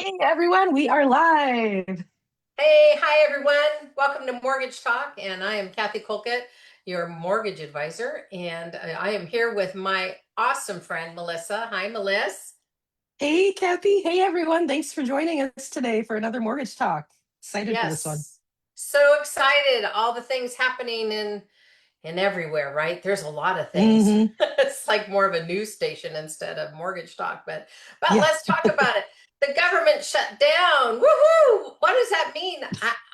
Hey everyone, we are live. Hey, hi everyone. Welcome to Mortgage Talk, and I am Kathy Colkitt, your mortgage advisor, and I am here with my awesome friend Melissa. Hi, Melissa. Hey Kathy, hey everyone. Thanks for joining us today for another mortgage talk. Excited for this one. Yes, so excited! All the things happening in everywhere, right? There's a lot of things. Hmm. It's like more of a news station instead of mortgage talk, but Yeah, let's talk about it. The government shut down. Woohoo! What does that mean?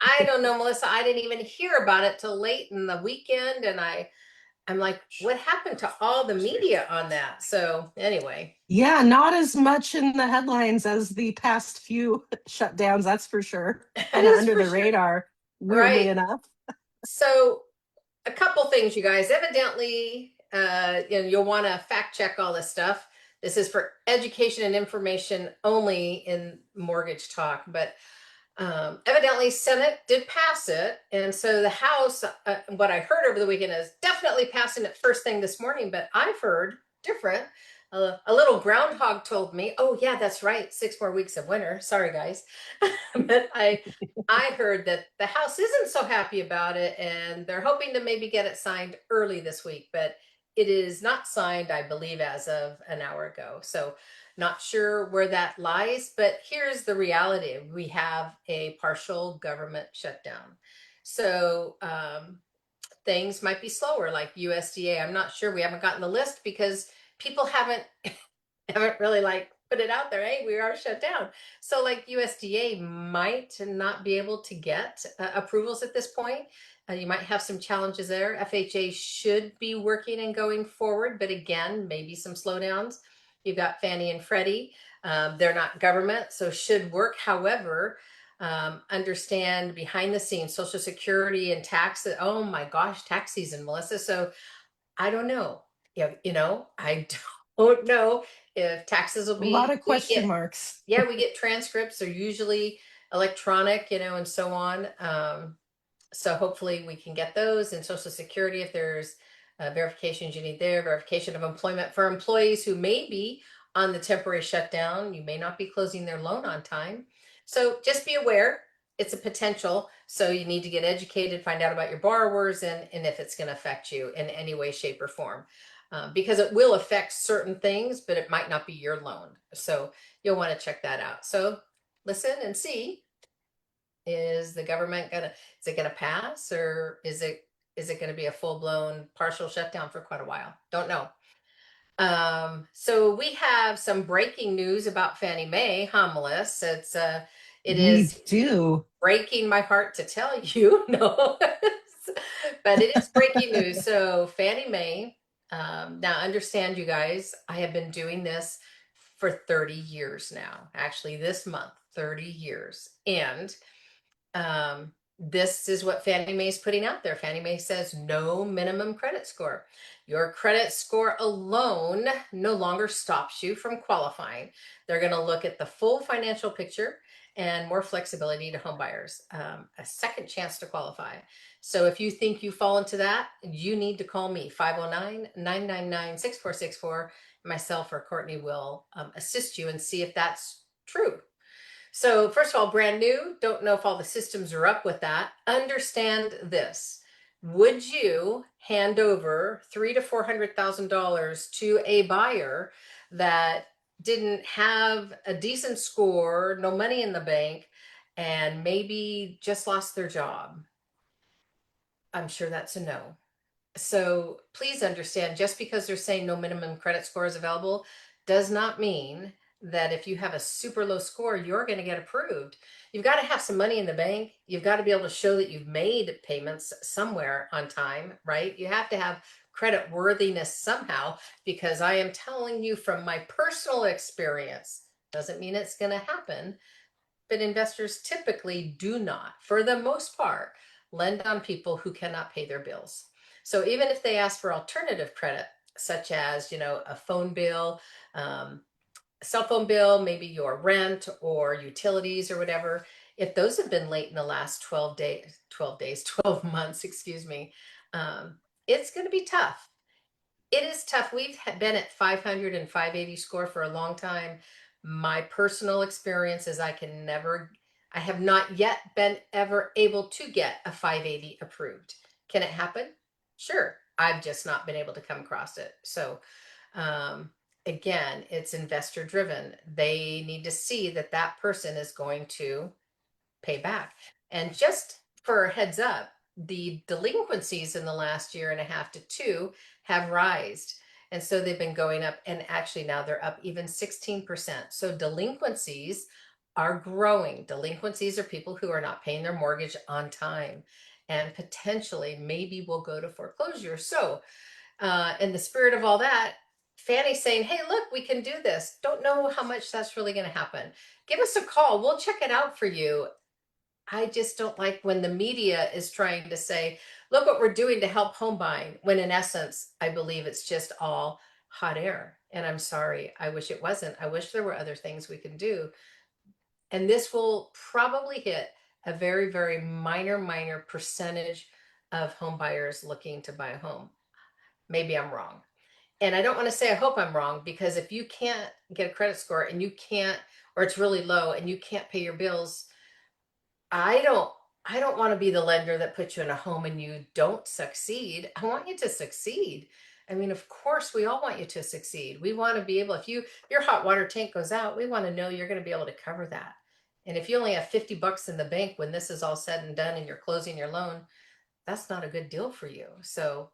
I don't know, Melissa. I didn't even hear about it till late in the weekend, and I'm like, what happened to all the media on that? So anyway, yeah, not as much in the headlines as the past few shutdowns, that's for sure. that Kind of is under for the sure. radar, weirdly Right. enough. So a couple things, you guys. Evidently, you'll want to fact check all this stuff. This is for education and information only in mortgage talk, but evidently Senate did pass it, and so the House. What I heard over the weekend is definitely passing it first thing this morning, but I've heard different. A little groundhog told me, "Oh yeah, that's right. 6 more weeks of winter." Sorry, guys, but I heard that the House isn't so happy about it, and they're hoping to maybe get it signed early this week, but it is not signed, I believe, as of an hour ago. So not sure where that lies, but here's the reality. We have a partial government shutdown. So things might be slower, like USDA. I'm not sure. We haven't gotten the list because people haven't really like put it out there. Hey, we are shut down. So like USDA might not be able to get approvals at this point. You might have some challenges there. FHA should be working and going forward, but again, maybe some slowdowns. You've got Fannie and Freddie. They're not government, so should work. However, understand behind the scenes, Social Security and tax. Oh my gosh, tax season, Melissa. So I don't know. I don't know if taxes will A lot be, of question marks. we get transcripts. They're usually electronic, and so on. So hopefully we can get those, and Social Security, if there's verifications you need there, verification of employment for employees who may be on the temporary shutdown. You may not be closing their loan on time. So just be aware it's a potential. So you need to get educated, find out about your borrowers, and if it's going to affect you in any way, shape, or form. Because it will affect certain things, but it might not be your loan. So you'll want to check that out. So listen and see, is the government gonna, is it gonna pass, or is it gonna be a full-blown partial shutdown for quite a while? Don't know. So we have some breaking news about Fannie Mae, huh, Melissa? It We is do. breaking my heart to tell you, no, but it is breaking news. So Fannie Mae, now understand, you guys, I have been doing this for 30 years now. Actually, this month, 30 years. And this is what Fannie Mae is putting out there. Fannie Mae says no minimum credit score. Your credit score alone no longer stops you from qualifying. They're going to look at the full financial picture and more flexibility to home buyers, a second chance to qualify. So if you think you fall into that, you need to call me, 509-999-6464. Myself or Courtney will assist you and see if that's true. So first of all, brand new, don't know if all the systems are up with that. Understand this. Would you hand over three to $400,000 to a buyer that didn't have a decent score, no money in the bank, and maybe just lost their job? I'm sure that's a no. So please understand, just because they're saying no minimum credit score is available does not mean that if you have a super low score, you're going to get approved. You've got to have some money in the bank. You've got to be able to show that you've made payments somewhere on time, right? You have to have credit worthiness somehow, because I am telling you from my personal experience, doesn't mean it's going to happen, but investors typically do not, for the most part, lend on people who cannot pay their bills. So even if they ask for alternative credit, such as, a phone bill, um, cell phone bill, maybe your rent or utilities or whatever, if those have been late in the last 12 months, excuse me, um, it's going to be tough. It is tough. We've been at 500 and 580 score for a long time. My personal experience is I have not yet been ever able to get a 580 approved. Can it happen? Sure. I've just not been able to come across it. So, um, again, it's investor driven. They need to see that that person is going to pay back. And just for a heads up, the delinquencies in the last year and a half to two have rised. And so they've been going up, and actually now they're up even 16%. So delinquencies are growing. Delinquencies are people who are not paying their mortgage on time and potentially maybe will go to foreclosure. So, in the spirit of all that, Fanny's saying, hey, look, we can do this. Don't know how much that's really going to happen. Give us a call. We'll check it out for you. I just don't like when the media is trying to say, look what we're doing to help home buying, when in essence, I believe it's just all hot air. And I'm sorry, I wish it wasn't. I wish there were other things we can do. And this will probably hit a very, very minor percentage of home buyers looking to buy a home. Maybe I'm wrong. And I don't want to say I hope I'm wrong, because if you can't get a credit score and you can't, or it's really low and you can't pay your bills, I don't I don't want to be the lender that puts you in a home and you don't succeed. I want you to succeed. I mean, of course, we all want you to succeed. We want to be able, if your hot water tank goes out, we want to know you're going to be able to cover that. And if you only have 50 bucks in the bank when this is all said and done and you're closing your loan, that's not a good deal for you. So,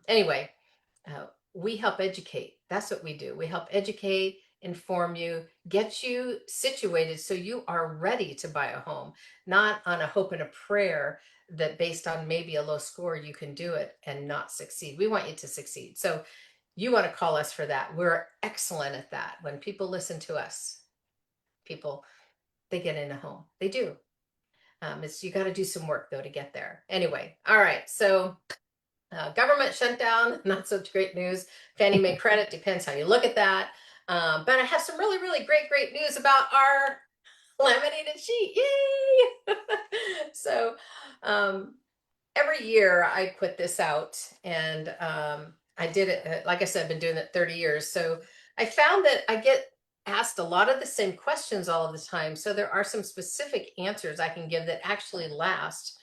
anyway, we help educate. That's what we do. We help educate, inform you, get you situated so you are ready to buy a home, not on a hope and a prayer that based on maybe a low score, you can do it and not succeed. We want you to succeed. So you want to call us for that. We're excellent at that. When people listen to us, people, they get in a home. They do. You got to do some work though to get there. Anyway, all right. So government shutdown, not such great news. Fannie Mae credit, depends how you look at that. But I have some really great news about our laminated sheet. Yay! So every year I put this out, and I did it, like I said, I've been doing it 30 years. So I found that I get asked a lot of the same questions all of the time. So there are some specific answers I can give that actually last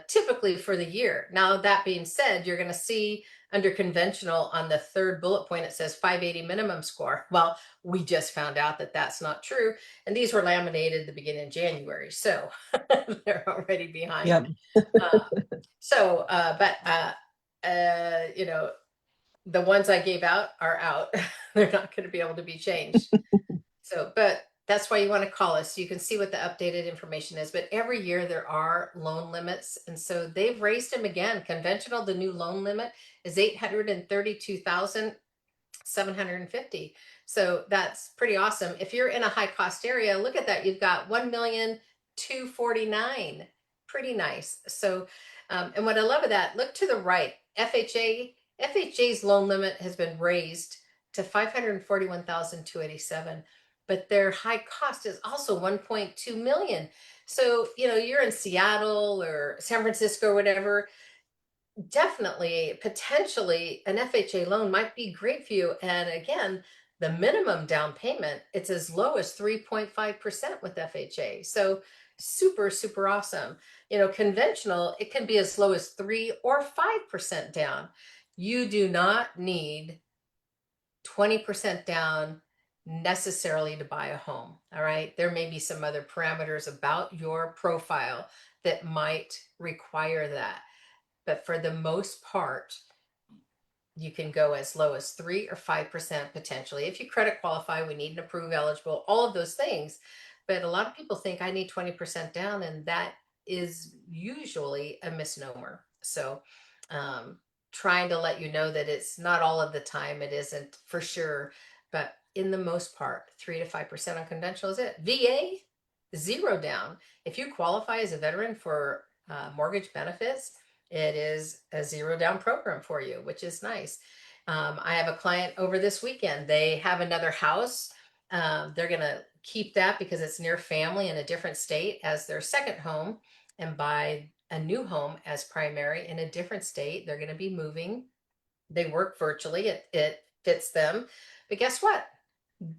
typically for the year. Now, that being said, you're going to see under conventional on the third bullet point, it says 580 minimum score. Well, we just found out that that's not true. And these were laminated at the beginning of January. So they're already behind. Yep. You know, the ones I gave out are out. They're not going to be able to be changed. So, but that's why you want to call us so you can see what the updated information is. But every year there are loan limits. And so they've raised them again. Conventional, the new loan limit is 832,750. So that's pretty awesome. If you're in a high cost area, look at that. You've got 1,249,000. Pretty nice. So, and what I love of that, look to the right, FHA's loan limit has been raised to 541,287, but their high cost is also 1.2 million. So, you know, you're in Seattle or San Francisco or whatever, definitely, potentially an FHA loan might be great for you. And again, the minimum down payment, it's as low as 3.5% with FHA. So super awesome. You know, conventional, it can be as low as 3 or 5% down. You do not need 20% down necessarily to buy a home. All right. There may be some other parameters about your profile that might require that. But for the most part, you can go as low as 3 or 5% potentially. If you credit qualify, we need an approved eligible, all of those things. But a lot of people think I need 20% down, and that is usually a misnomer. So trying to let you know that it's not all of the time, it isn't for sure, but in the most part, 3 to 5% on conventional is it. VA, 0 down. If you qualify as a veteran for mortgage benefits, it is a 0 down program for you, which is nice. I have a client over this weekend. They have another house. They're going to keep that because it's near family in a different state as their second home, and buy a new home as primary in a different state. They're going to be moving. They work virtually. It fits them. But guess what?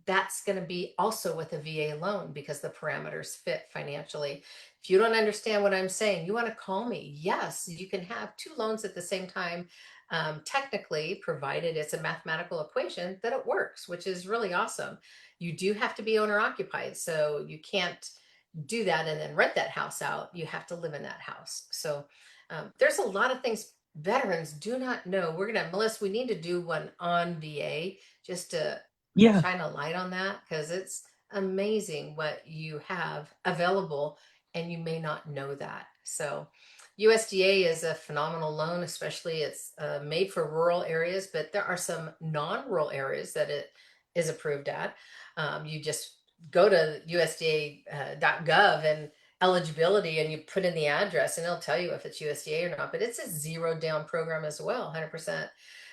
that's going to be also with a VA loan because the parameters fit financially. If you don't understand what I'm saying, you want to call me. Yes, you can have two loans at the same time, technically, provided it's a mathematical equation that it works, which is really awesome. You do have to be owner occupied, so you can't do that and then rent that house out. You have to live in that house. So there's a lot of things veterans do not know. We're gonna, Melissa, we need to do one on VA just to Yeah. shine a light on that, because it's amazing what you have available and you may not know that. So USDA is a phenomenal loan, especially it's made for rural areas, but there are some non-rural areas that it is approved at. You just go to USDA.gov and eligibility, and you put in the address, and it'll tell you if it's USDA or not. But it's a zero down program as well, 100%.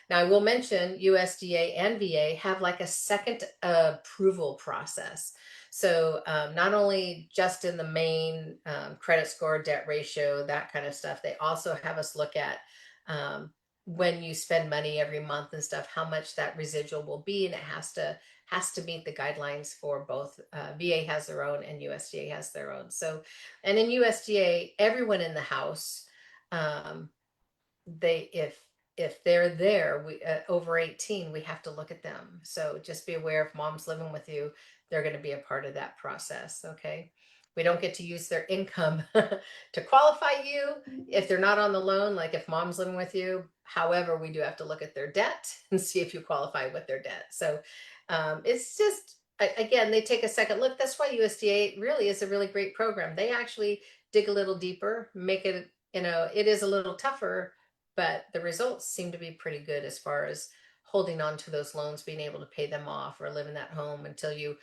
Now, I will mention USDA and VA have like a second approval process. So not only just in the main credit score, debt ratio, that kind of stuff, they also have us look at um, when you spend money every month and stuff, how much that residual will be, and it has to meet the guidelines for both. VA has their own and USDA has their own. So, and in USDA, everyone in the house, um, they if they're there, we over 18, we have to look at them. So just be aware, if mom's living with you, they're going to be a part of that process. Okay, we don't get to use their income to qualify you if they're not on the loan, like if mom's living with you. However, we do have to look at their debt and see if you qualify with their debt. So it's just, again, they take a second look. That's why USDA really is a really great program. They actually dig a little deeper, make it, it is a little tougher, but the results seem to be pretty good as far as holding on to those loans, being able to pay them off or live in that home until you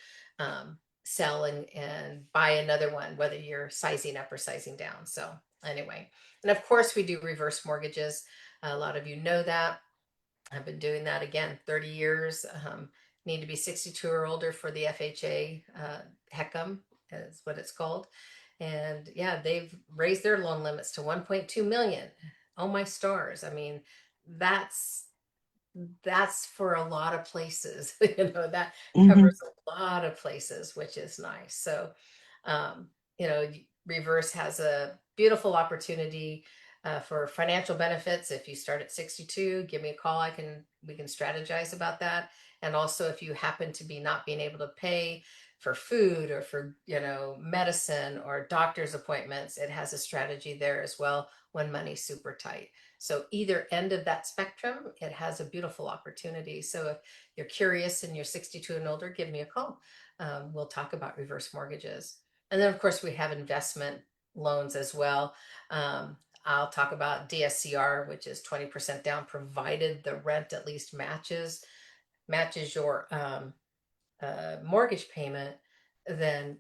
sell and buy another one, whether you're sizing up or sizing down. So anyway, and of course we do reverse mortgages. A lot of you know that. I've been doing that again, 30 years. Need to be 62 or older for the FHA. HECM is what it's called. And yeah, they've raised their loan limits to 1.2 million. Oh my stars. I mean, that's that's for a lot of places. That Hmm. covers a lot of places, which is nice. So um, you know Reverse has a beautiful opportunity for financial benefits. If you start at 62, give me a call. We can strategize about that. And also, if you happen to be not being able to pay for food or for medicine or doctor's appointments, it has a strategy there as well when money's super tight. So either end of that spectrum, it has a beautiful opportunity. So if you're curious and you're 62 and older, give me a call. We'll talk about reverse mortgages. And then, of course, we have investment loans as well. I'll talk about DSCR, which is 20% down, provided the rent at least matches your mortgage payment. Then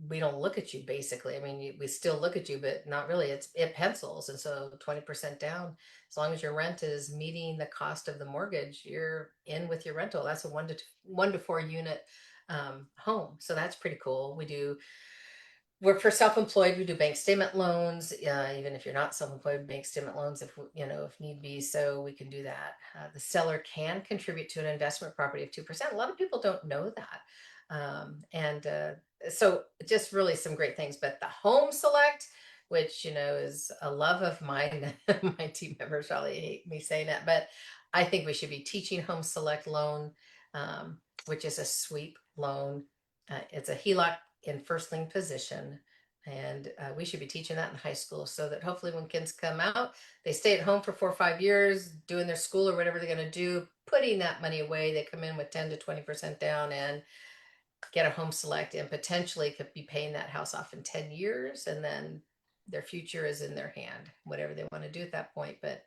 we don't look at you, basically. I mean, we still look at you, but not really. It pencils. And so 20% down, as long as your rent is meeting the cost of the mortgage, you're in with your rental. That's a 1 to 4 unit home. So that's pretty cool. We're for self-employed, we do bank statement loans. Even if you're not self-employed, bank statement loans, if need be. So we can do that. The seller can contribute to an investment property of 2%. A lot of people don't know that. And so just really some great things. But the home select, which is a love of mine, my team members probably hate me saying that, but I think we should be teaching home select loan, which is a sweep loan. It's a HELOC in first lien position. And we should be teaching that in high school, so that hopefully when kids come out, they stay at home for 4 or 5 years doing their school or whatever they're going to do, putting that money away. They come in with 10 to 20% down and get a home select, and potentially could be paying that house off in 10 years. And then their future is in their hand, whatever they want to do at that point. But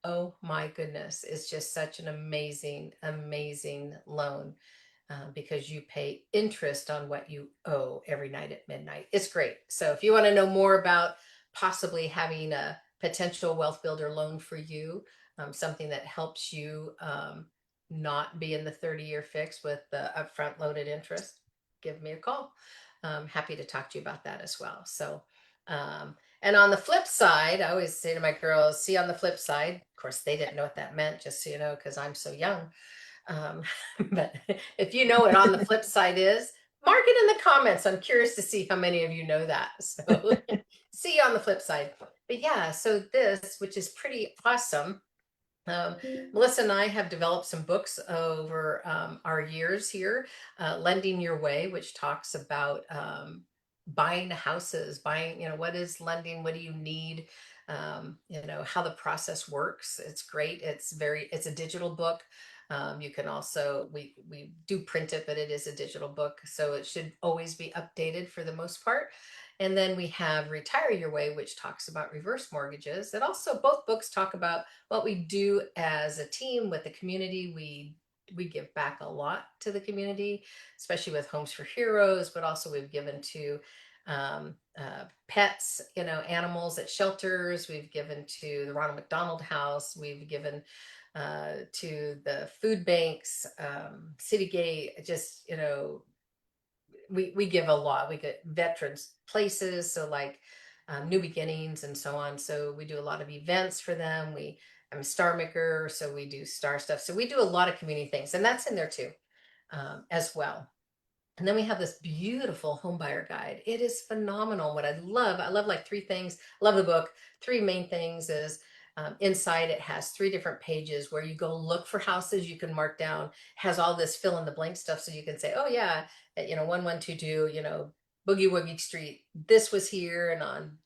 oh my goodness, it's just such an amazing, amazing loan, because you pay interest on what you owe every night at midnight. It's great. So if you want to know more about possibly having a potential wealth builder loan for you, something that helps you not be in the 30-year fix with the upfront loaded interest, give me a call. I'm happy to talk to you about that as well. So, and on the flip side, I always say to my girls, see, on the flip side, of course, they didn't know what that meant, just so you know, because I'm so young. But if you know what on the flip side is, mark it in the comments. I'm curious to see how many of you know that. So see you on the flip side. But yeah, so this, which is pretty awesome. Um, Melissa and I have developed some books over our years here. Lending Your Way, which talks about buying houses, buying, what is lending? What do you need? How the process works. It's great. It's a digital book. You can also, we do print it, but it is a digital book. So it should always be updated for the most part. And then we have Retire Your Way, which talks about reverse mortgages. And also both books talk about what we do as a team with the community. We give back a lot to the community, especially with Homes for Heroes, but also we've given to pets, animals at shelters. We've given to the Ronald McDonald House. We've given to the food banks, Citygate, just, we give a lot. We get veterans places, so like New Beginnings and so on. So we do a lot of events for them. I'm a star maker, so we do star stuff. So we do a lot of community things, and that's in there too, as well. And then we have this beautiful home buyer guide. It is phenomenal. What I love like three things. I love the book. Three main things is inside it has 3 different pages where you go look for houses you can mark down. Has all this fill in the blank stuff, so you can say, oh yeah, at 1122, Boogie Woogie Street, this was here, and on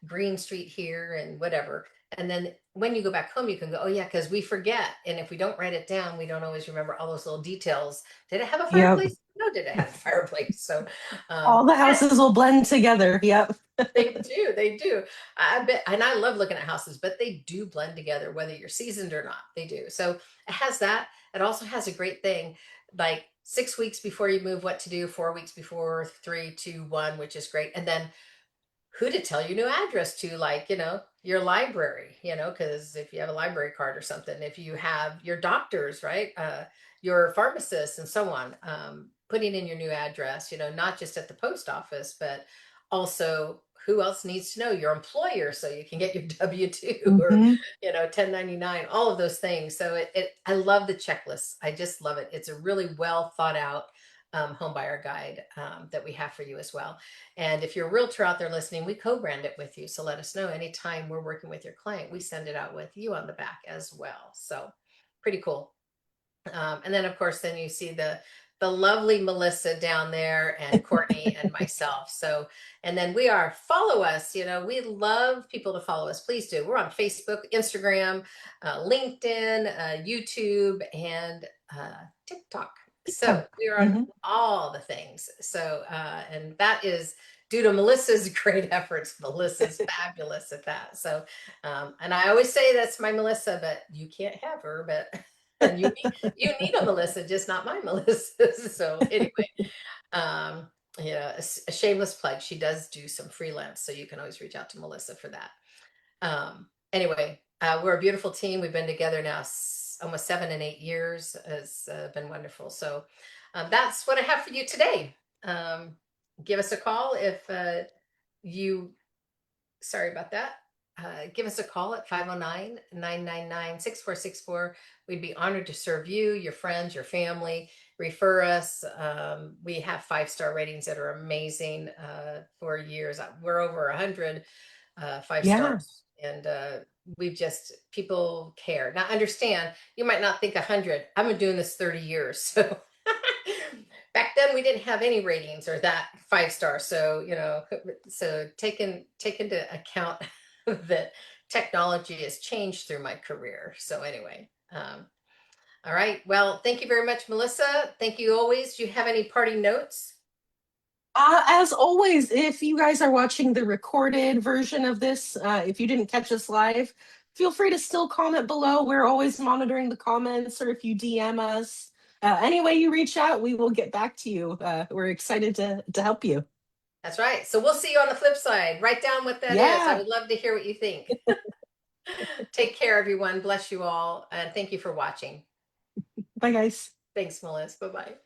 Green Street here, and whatever. And then when you go back home, you can go, oh yeah, because we forget. And if we don't write it down, we don't always remember all those little details. Did it have a Yep. fireplace? No, did it have a fireplace? So All the houses will blend together. Yep. they do. I bet, and I love looking at houses, but they do blend together, whether you're seasoned or not. They do. So it has that. It also has a great thing, like 6 weeks before you move, what to do, 4 weeks before, 3, 2, 1, which is great. And then who to tell your new address to, like, your library, because if you have a library card or something, if you have your doctors, right, your pharmacists and so on, putting in your new address, not just at the post office, but also who else needs to know, your employer, so you can get your W-2 or, Mm-hmm. 1099, all of those things. So I love the checklist. I just love it. It's a really well thought out home buyer guide that we have for you as well. And if you're a realtor out there listening, we co-brand it with you. So let us know anytime we're working with your client, we send it out with you on the back as well. So pretty cool. And then of course, then you see the lovely Melissa down there, and Courtney and myself. So, and then follow us, we love people to follow us. Please do. We're on Facebook, Instagram, LinkedIn, YouTube, and TikTok. So we are on Mm-hmm. all the things. So, and that is due to Melissa's great efforts. Melissa's fabulous at that. So, and I always say that's my Melissa, but you can't have her, but and you need a Melissa, just not my Melissa. So anyway, a shameless plug. She does do some freelance, so you can always reach out to Melissa for that. Anyway, we're a beautiful team. We've been together now almost 7 and 8 years. It's been wonderful. So that's what I have for you today. Give us a call if sorry about that. Give us a call at 509-999-6464. We'd be honored to serve you, your friends, your family. Refer us. We have 5-star ratings that are amazing for years. We're over 100 5 Yeah. stars. And people care. Now, understand, you might not think 100. I've been doing this 30 years. So back then we didn't have any ratings or that 5-star. So, so take into account that technology has changed through my career. So anyway, all right. Well, thank you very much, Melissa. Thank you always. Do you have any parting notes? As always, if you guys are watching the recorded version of this, if you didn't catch us live, feel free to still comment below. We're always monitoring the comments, or if you DM us, any way you reach out, we will get back to you. We're excited to help you. That's right. So we'll see you on the flip side. Write down what that is. I Yeah. would love to hear what you think. Take care, everyone. Bless you all. And thank you for watching. Bye, guys. Thanks, Melissa. Bye-bye.